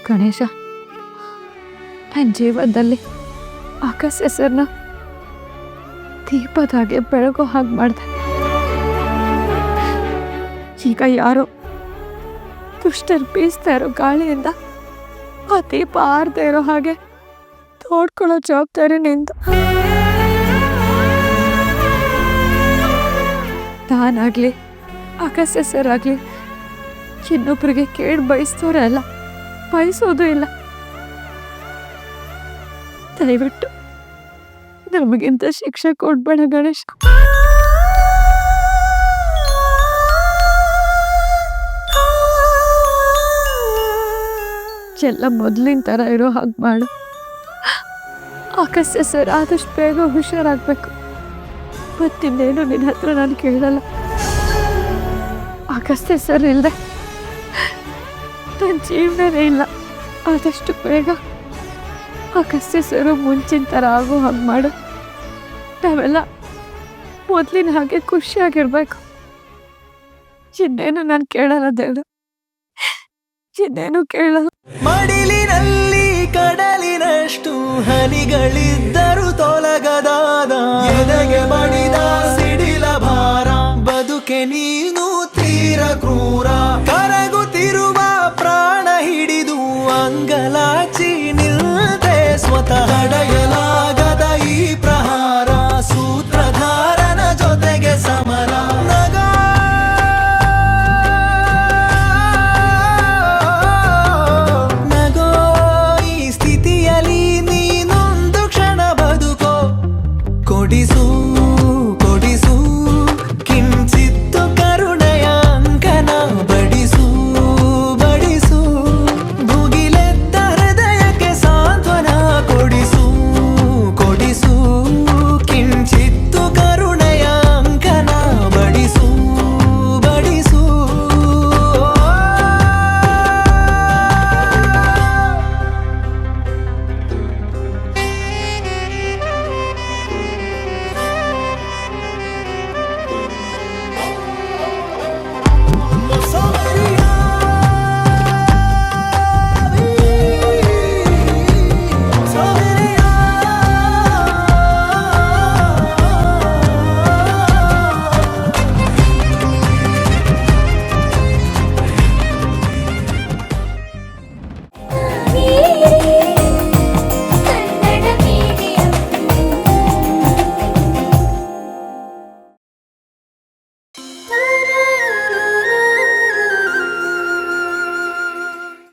ಗಣೇಶ, ನನ್ನ ಜೀವನದಲ್ಲಿ ಆಕಾಶ್ ಹೆಸರನ್ನ ದೀಪದ ಹಾಗೆ ಬೆಳಗೋ ಹಾಗೆ ಮಾಡಿದೆ. ಈಗ ಯಾರೋ ದುಷ್ಟರು ಬೀಸ್ತಾ ಇರೋ ಗಾಳಿಯಿಂದ ಆ ದೀಪ ಆರ್ದೇ ಇರೋ ಹಾಗೆ ತೋಡ್ಕೊಳ್ಳೋ ಜವಾಬ್ದಾರಿ ನಿಂದು. ನಾನಾಗ್ಲಿ ಆಕಾಶ್ ಹೆಸರಾಗ್ಲಿ ಇನ್ನೊಬ್ಬರಿಗೆ ಕೇಳಿ ಬಯಸ್ತೋರೇ ಅಲ್ಲ, ಬಯಸೋದು ಇಲ್ಲ. ದಯವಿಟ್ಟು ನಮಗಿಂತ ಶಿಕ್ಷೆ ಕೊಡ್ಬೇಡ ಗಣೇಶ. ಎಲ್ಲ ಮೊದಲಿನ ಥರ ಇರೋ ಹಾಗೆ ಮಾಡು. ಆಕಾಶ್ ಸರ್ ಆದಷ್ಟು ಬೇಗ ಹುಷಾರಾಗಬೇಕು. ಮತ್ತಿನ್ನೇನು ನಿನ್ನ ಹತ್ರ ನಾನು ಕೇಳಲ್ಲ. ಆಕಾಶ್ ಸರ್ ಇಲ್ಲದೆ ನನ್ನ ಜೀವನನೇ ಇಲ್ಲ. ಆದಷ್ಟು ಬೇಗ ಆಕಾಶ್ ಸರು ಮುಂಚಿನ ಥರ ಆಗೋ ಹಾಗೆ ಮಾಡು. ನಾವೆಲ್ಲ ಮೊದಲಿನ ಹಾಗೆ ಖುಷಿಯಾಗಿರ್ಬೇಕು. ಇನ್ನೇನು ನಾನು ಕೇಳಲ್ಲ ದೇವ್ರು, ಇನ್ನೇನು ಕೇಳಲ್ಲ. ಮಡಿಲಿನಲ್ಲಿ ಕಡಲಿನಷ್ಟು ಹನಿಗಳಿದ್ದರು ತೊಲಗದಾದ ಎದೆಗೆ ಬಡಿದ ಸಿಡಿಲ ಭಾರ. ಬದುಕೆ ನೀನು ತೀರ ಕ್ರೂರ ಕರಗು